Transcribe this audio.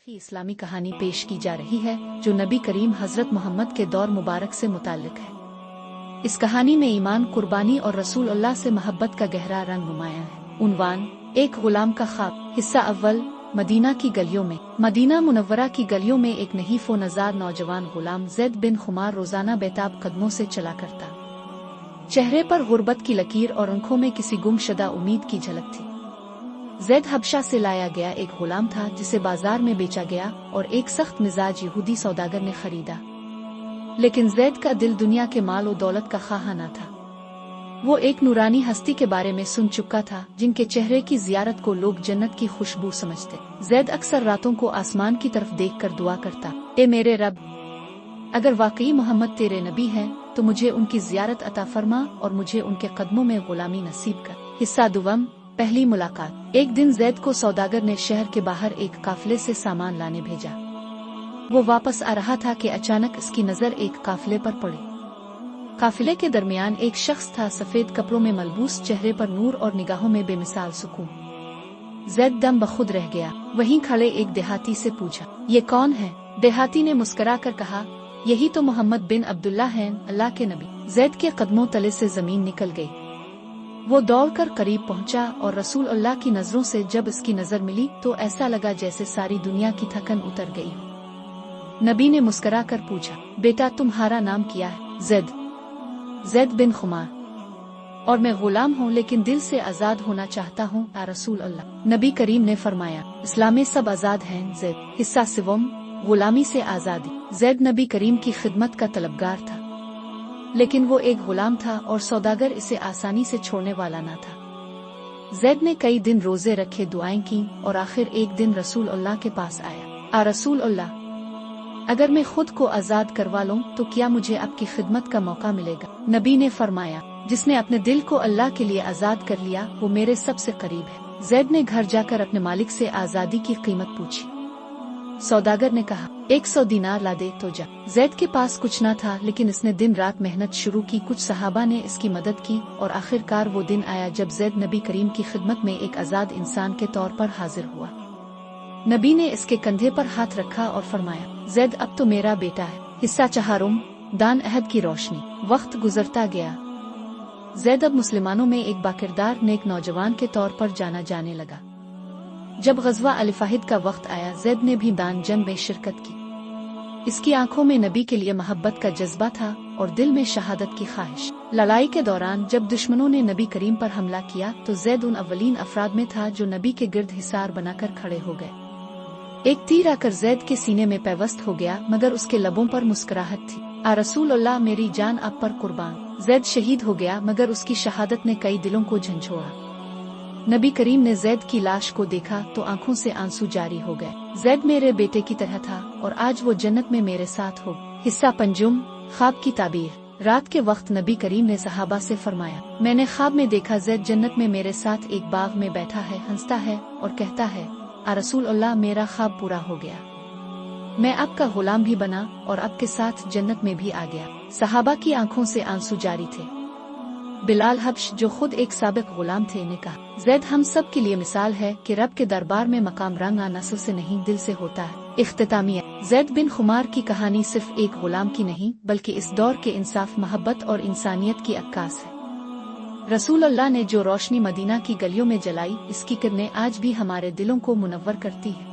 इस्लामी कहानी पेश की जा रही है जो नबी करीम हजरत मोहम्मद के दौर मुबारक से मुताल्लिक है। इस कहानी में ईमान, कुर्बानी और रसूल अल्लाह से मोहब्बत का गहरा रंग नुमाया है। उन्वान, एक गुलाम का ख्वाब। हिस्सा अव्वल। मदीना की गलियों में। मदीना मुनव्वरा की गलियों में एक नहीफ व नज़ार नौजवान गुलाम ज़ैद बिन खुमार रोजाना बेताब कदमों से चला करता। चेहरे पर गुर्बत की लकीर और आंखों में किसी गुमशुदा उम्मीद की झलक थी। ज़ैद हबशा से लाया गया एक गुलाम था जिसे बाजार में बेचा गया और एक सख्त मिजाज यहूदी सौदागर ने खरीदा। लेकिन ज़ैद का दिल दुनिया के माल और दौलत का ख्वाह न था। वो एक नूरानी हस्ती के बारे में सुन चुका था जिनके चेहरे की जियारत को लोग जन्नत की खुशबू समझते। ज़ैद अक्सर रातों को आसमान की तरफ देखकर दुआ करता, ए मेरे रब, अगर वाकई मोहम्मद तेरे नबी हैं तो मुझे उनकी जियारत अता फरमा और मुझे उनके कदमों में गुलामी नसीब कर। हिस्सा दुवम। पहली मुलाकात। एक दिन ज़ैद को सौदागर ने शहर के बाहर एक काफिले से सामान लाने भेजा। वो वापस आ रहा था कि अचानक इसकी नजर एक काफिले पर पड़ी। काफिले के दरमियान एक शख्स था, सफेद कपड़ों में मलबूस, चेहरे पर नूर और निगाहों में बेमिसाल सुकून। ज़ैद दम बखुद रह गया। वहीं खड़े एक देहाती से पूछा, ये कौन है? देहाती ने मुस्कुरा कर कहा, यही तो मोहम्मद बिन अब्दुल्ला हैं, अल्लाह के नबी। ज़ैद के कदमों तले से जमीन निकल गई। वो दौड़कर करीब पहुंचा और रसूल अल्लाह की नजरों से जब इसकी नजर मिली तो ऐसा लगा जैसे सारी दुनिया की थकन उतर गई हो। नबी ने मुस्कुरा कर पूछा, बेटा तुम्हारा नाम क्या है? ज़ैद बिन खुमार। और मैं गुलाम हूँ लेकिन दिल से आजाद होना चाहता हूँ या रसूल अल्लाह। नबी करीम ने फरमाया, इस्लाम में सब आजाद हैं ज़ैद। हिस्सा सिवम। गुलामी से आजादी। ज़ैद नबी करीम की खिदमत का तलबगार था, लेकिन वो एक गुलाम था और सौदागर इसे आसानी से छोड़ने वाला न था। ज़ैद ने कई दिन रोजे रखे, दुआएं की और आखिर एक दिन रसूल अल्लाह के पास आया। आ रसूल अल्लाह, अगर मैं खुद को आजाद करवा लूं तो क्या मुझे आपकी खिदमत का मौका मिलेगा? नबी ने फरमाया, जिसने अपने दिल को अल्लाह के लिए आजाद कर लिया वो मेरे सबसे करीब है। ज़ैद ने घर जाकर अपने मालिक से आजादी की कीमत पूछी। सौदागर ने कहा, 100 दीनार ला दे तो जा। ज़ैद के पास कुछ न था लेकिन इसने दिन रात मेहनत शुरू की। कुछ सहाबा ने इसकी मदद की और आखिरकार वो दिन आया जब ज़ैद नबी करीम की खिदमत में एक आजाद इंसान के तौर पर हाजिर हुआ। नबी ने इसके कंधे पर हाथ रखा और फरमाया, ज़ैद अब तो मेरा बेटा है। हिस्सा चहारुम। दान अहद की रोशनी। वक्त गुजरता गया। ज़ैद अब मुसलमानों में एक बाकिरदार नेक नौजवान के तौर पर जाना जाने लगा। जब गज़वा अल-फाहिद का वक्त आया, ज़ैद ने भी दान जंग में शिरकत की। इसकी आंखों में नबी के लिए मोहब्बत का जज्बा था और दिल में शहादत की ख्वाहिश। लड़ाई के दौरान जब दुश्मनों ने नबी करीम पर हमला किया तो ज़ैद उन अव्वलीन अफराद में था जो नबी के गिर्द हिसार बनाकर खड़े हो गए। एक तीर आकर ज़ैद के सीने में पैवस्त हो गया मगर उसके लबों पर मुस्कुराहट थी। आ रसूल अल्लाह, मेरी जान आप पर कुर्बान। ज़ैद शहीद हो गया मगर उसकी शहादत ने कई दिलों को झंझोड़ा। नबी करीम ने ज़ैद की लाश को देखा तो आंखों से आंसू जारी हो गए। ज़ैद मेरे बेटे की तरह था और आज वो जन्नत में मेरे साथ हो। हिस्सा पंजुम। ख्वाब की ताबीर। रात के वक्त नबी करीम ने सहाबा से फरमाया, मैंने ख्वाब में देखा ज़ैद जन्नत में मेरे साथ एक बाग में बैठा है, हंसता है और कहता है, आ रसूल अल्लाह, मेरा ख्वाब पूरा हो गया। मैं आपका गुलाम भी बना और आपके साथ जन्नत में भी आ गया। सहाबा की आंखों से आंसू जारी थे। बिलाल हब्श, जो खुद एक साबिक गुलाम थे, ने कहा, ज़ैद हम सब के लिए मिसाल है कि रब के दरबार में मकाम रंगा नस्ल से नहीं दिल से होता है। इख्तितामिया। ज़ैद बिन खुमार की कहानी सिर्फ एक गुलाम की नहीं बल्कि इस दौर के इंसाफ, मोहब्बत और इंसानियत की अक्कास है। रसूल अल्लाह ने जो रोशनी मदीना की गलियों में जलाई, इसकी किरणें आज भी हमारे दिलों को मुनव्वर करती है।